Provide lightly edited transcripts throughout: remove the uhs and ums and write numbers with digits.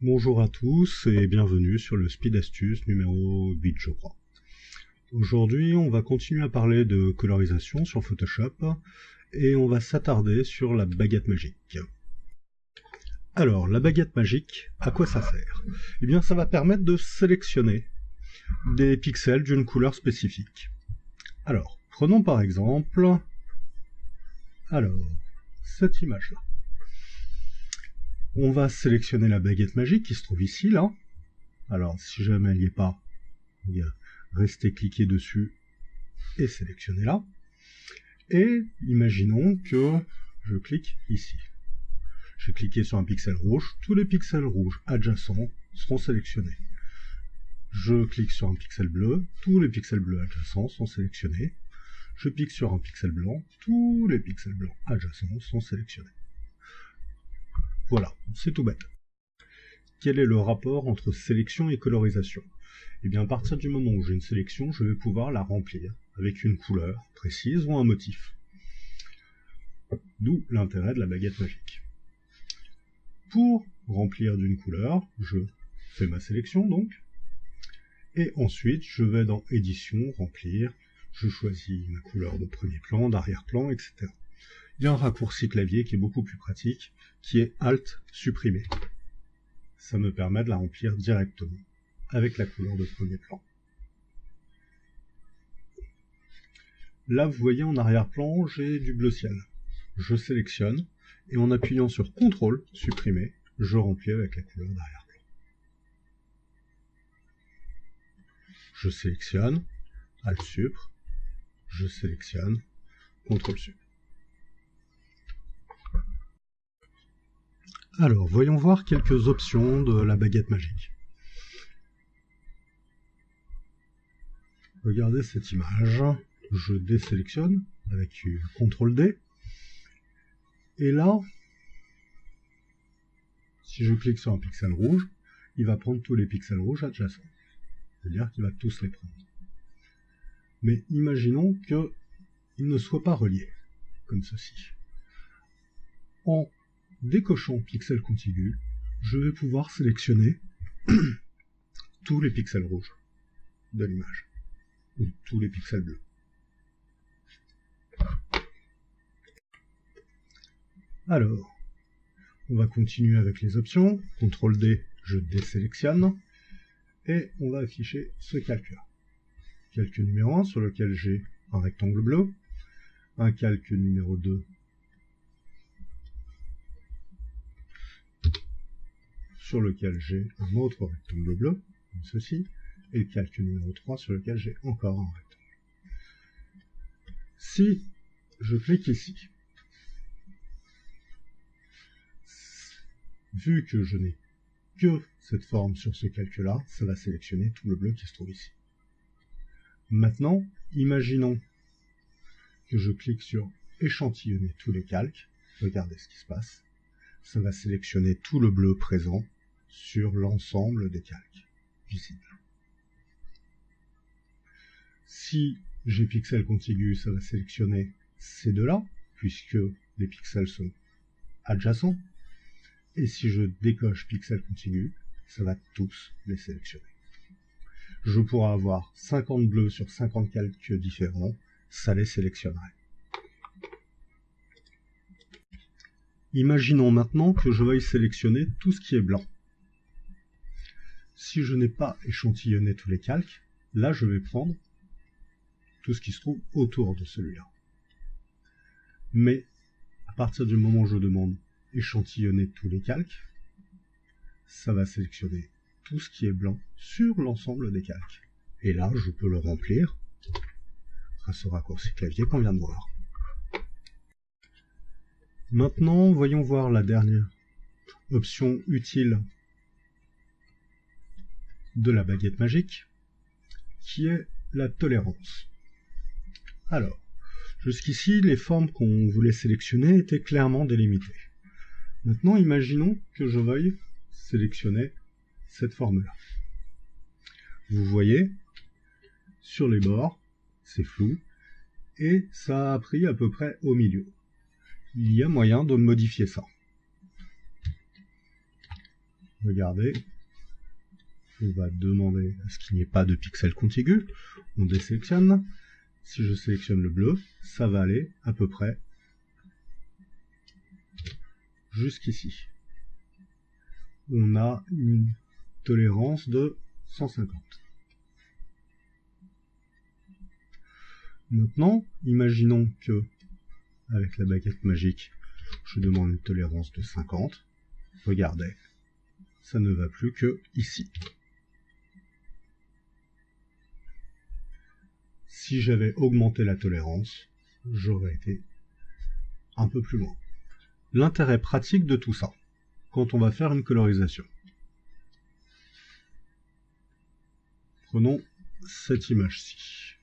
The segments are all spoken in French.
Bonjour à tous et bienvenue sur le Speed Astuce numéro 8 je crois. Aujourd'hui on va continuer à parler de colorisation sur Photoshop et on va s'attarder sur la baguette magique. Alors la baguette magique, à quoi ça sert? Eh bien ça va permettre de sélectionner des pixels d'une couleur spécifique. Alors prenons par exemple cette image là. On va sélectionner la baguette magique qui se trouve ici, là. Alors, si jamais elle n'y est pas, restez cliquer dessus et sélectionnez-la. Et imaginons que je clique ici. J'ai cliqué sur un pixel rouge. Tous les pixels rouges adjacents seront sélectionnés. Je clique sur un pixel bleu. Tous les pixels bleus adjacents sont sélectionnés. Je clique sur un pixel blanc. Tous les pixels blancs adjacents sont sélectionnés. Voilà, c'est tout bête. Quel est le rapport entre sélection et colorisation? Eh bien, à partir du moment où j'ai une sélection, je vais pouvoir la remplir avec une couleur précise ou un motif. D'où l'intérêt de la baguette magique. Pour remplir d'une couleur, je fais ma sélection donc, et ensuite je vais dans Édition, Remplir, je choisis ma couleur de premier plan, d'arrière-plan, etc. Il y a un raccourci clavier qui est beaucoup plus pratique, qui est Alt supprimer. Ça me permet de la remplir directement avec la couleur de premier plan. Là, vous voyez en arrière-plan, j'ai du bleu ciel. Je sélectionne, et en appuyant sur CTRL, supprimer, je remplis avec la couleur d'arrière-plan. Je sélectionne, Alt Sup, je sélectionne, CTRL Sup. Alors, voyons voir quelques options de la baguette magique. Regardez cette image, je désélectionne avec CTRL D, et là, si je clique sur un pixel rouge, il va prendre tous les pixels rouges adjacents. C'est-à-dire qu'il va tous les prendre. Mais imaginons qu'ils ne soient pas reliés, comme ceci. En décochant pixel contigu, je vais pouvoir sélectionner tous les pixels rouges de l'image, ou tous les pixels bleus. Alors, on va continuer avec les options. CTRL D, je désélectionne, et on va afficher ce calque là. Calque numéro 1 sur lequel j'ai un rectangle bleu, un calque numéro 2 sur lequel j'ai un autre rectangle bleu, comme ceci, et le calque numéro 3 sur lequel j'ai encore un rectangle. Si je clique ici, vu que je n'ai que cette forme sur ce calque-là, ça va sélectionner tout le bleu qui se trouve ici. Maintenant, imaginons que je clique sur échantillonner tous les calques, regardez ce qui se passe, ça va sélectionner tout le bleu présent sur l'ensemble des calques visibles. Si j'ai pixel contigu, ça va sélectionner ces deux-là, puisque les pixels sont adjacents. Et si je décoche pixel contigu, ça va tous les sélectionner. Je pourrais avoir 50 bleus sur 50 calques différents, ça les sélectionnerait. Imaginons maintenant que je veuille sélectionner tout ce qui est blanc. Si je n'ai pas échantillonné tous les calques, là je vais prendre tout ce qui se trouve autour de celui-là. Mais à partir du moment où je demande échantillonner tous les calques, ça va sélectionner tout ce qui est blanc sur l'ensemble des calques. Et là, je peux le remplir grâce au raccourci clavier qu'on vient de voir. Maintenant, voyons voir la dernière option utile de la baguette magique, qui est la tolérance. Alors, jusqu'ici, les formes qu'on voulait sélectionner étaient clairement délimitées. Maintenant, imaginons que je veuille sélectionner cette forme-là. Vous voyez, sur les bords, c'est flou, et ça a pris à peu près au milieu. Il y a moyen de modifier ça. regardez, on va demander à ce qu'il n'y ait pas de pixels contigus, on désélectionne, si je sélectionne le bleu, ça va aller à peu près jusqu'ici. On a une tolérance de 150. Maintenant, imaginons que, avec la baguette magique, je demande une tolérance de 50. Regardez, ça ne va plus que ici. Si j'avais augmenté la tolérance, j'aurais été un peu plus loin. L'intérêt pratique de tout ça, quand on va faire une colorisation. Prenons cette image-ci.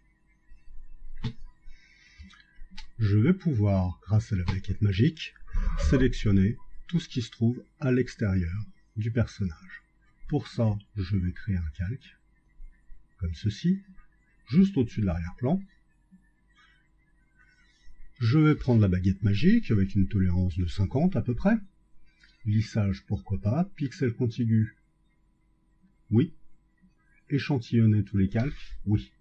Je vais pouvoir, grâce à la baguette magique, sélectionner tout ce qui se trouve à l'extérieur du personnage. Pour ça, je vais créer un calque, comme ceci, juste au-dessus de l'arrière-plan. Je vais prendre la baguette magique avec une tolérance de 50 à peu près. Lissage, pourquoi pas. Pixel contigu, oui. Échantillonner tous les calques, oui.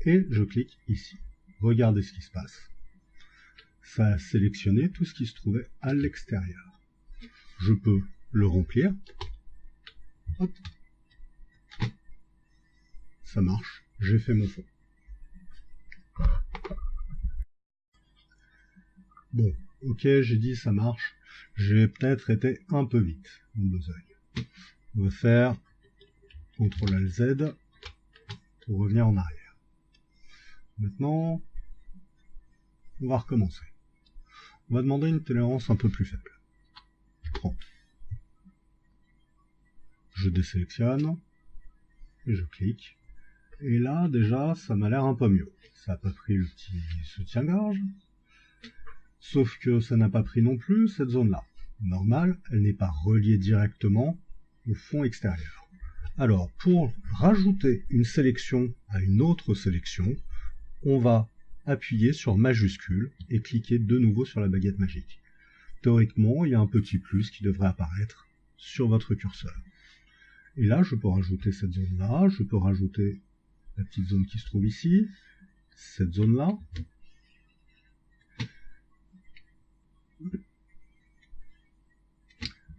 Et je clique ici. Regardez ce qui se passe. Ça a sélectionné tout ce qui se trouvait à l'extérieur. Je peux le remplir. Hop. Ça marche. J'ai fait mon fond. Bon, ok, j'ai dit ça marche. J'ai peut-être été un peu vite en besogne. On va faire CTRL-Z pour revenir en arrière. Maintenant, on va recommencer. On va demander une tolérance un peu plus faible. 30. Je désélectionne et je clique. Et là, déjà, ça m'a l'air un peu mieux. Ça n'a pas pris le petit soutien-gorge. Sauf que ça n'a pas pris non plus cette zone-là. Normal, elle n'est pas reliée directement au fond extérieur. Alors, pour rajouter une sélection à une autre sélection, on va appuyer sur majuscule et cliquer de nouveau sur la baguette magique. Théoriquement, il y a un petit plus qui devrait apparaître sur votre curseur. Et là, je peux rajouter cette zone-là, je peux rajouter la petite zone qui se trouve ici, cette zone-là.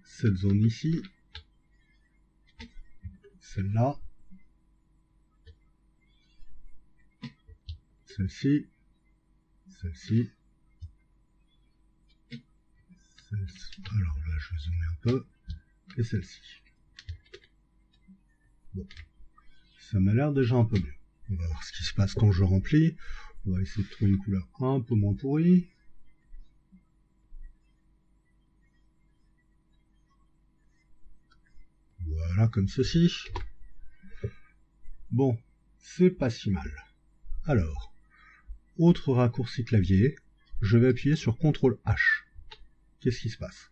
Cette zone ici, celle-là, celle-ci, celle-ci, celle-ci. Alors là, je vais zoomer un peu, et celle-ci. Bon, ça m'a l'air déjà un peu mieux. On va voir ce qui se passe quand je remplis. On va essayer de trouver une couleur un peu moins pourrie. Voilà, comme ceci. Bon, c'est pas si mal. Alors, autre raccourci clavier, je vais appuyer sur CTRL-H. Qu'est-ce qui se passe?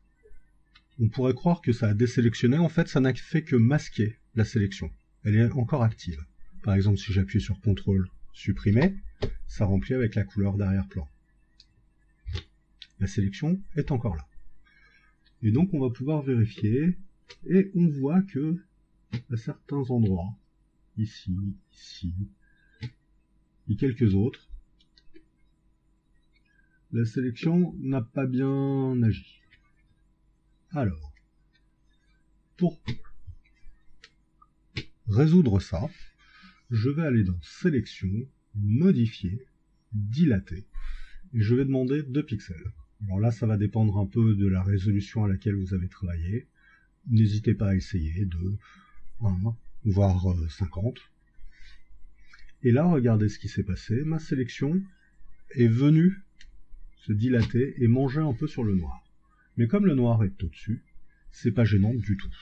On pourrait croire que ça a désélectionné, en fait ça n'a fait que masquer la sélection. Elle est encore active. Par exemple, si j'appuie sur CTRL supprimer, ça remplit avec la couleur d'arrière-plan. La sélection est encore là. Et donc on va pouvoir vérifier, et on voit que à certains endroits, ici, ici, et quelques autres, la sélection n'a pas bien agi. Alors, pour résoudre ça, je vais aller dans Sélection, Modifier, Dilater, et je vais demander 2 pixels. Alors là, ça va dépendre un peu de la résolution à laquelle vous avez travaillé. N'hésitez pas à essayer de 1, voire 50. Et là, regardez ce qui s'est passé. Ma sélection est venue se dilater et manger un peu sur le noir. Mais comme le noir est au-dessus, c'est pas gênant du tout.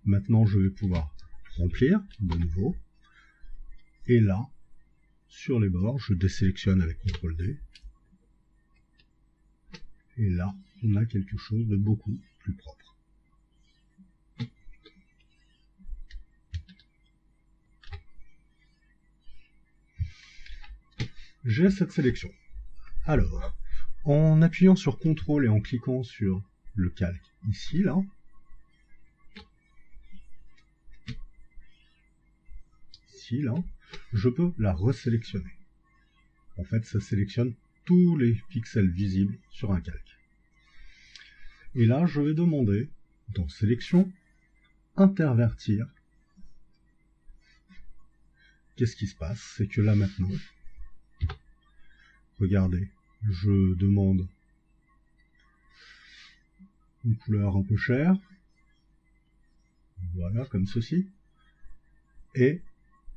Maintenant, je vais pouvoir remplir de nouveau. Et là, sur les bords, je désélectionne avec CTRL-D. Et là, on a quelque chose de beaucoup plus propre. J'ai cette sélection. Alors, en appuyant sur CTRL et en cliquant sur le calque ici, là, ici, là, je peux la resélectionner. En fait, ça sélectionne tous les pixels visibles sur un calque. Et là, je vais demander, dans Sélection, Intervertir. Qu'est-ce qui se passe? C'est que là, maintenant, regardez, je demande une couleur un peu chère, voilà, comme ceci, et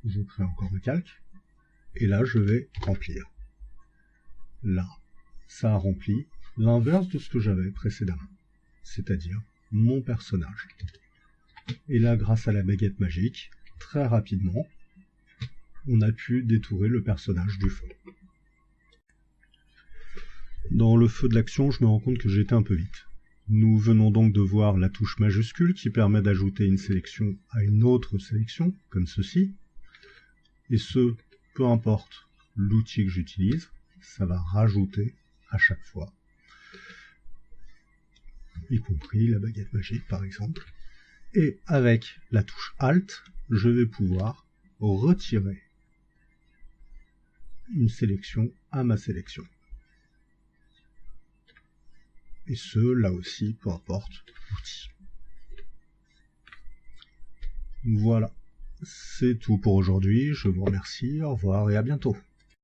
je crée encore un calque, et là, je vais remplir. Là, ça a rempli l'inverse de ce que j'avais précédemment, c'est-à-dire mon personnage. Et là, grâce à la baguette magique, très rapidement, on a pu détourer le personnage du feu. Dans le feu de l'action, je me rends compte que j'étais un peu vite. Nous venons donc de voir la touche majuscule qui permet d'ajouter une sélection à une autre sélection, comme ceci. Et ce, peu importe l'outil que j'utilise, ça va rajouter à chaque fois, y compris la baguette magique par exemple. Et avec la touche Alt, je vais pouvoir retirer une sélection à ma sélection. Et ce, là aussi, peu importe l'outil. Voilà, c'est tout pour aujourd'hui. Je vous remercie, au revoir et à bientôt.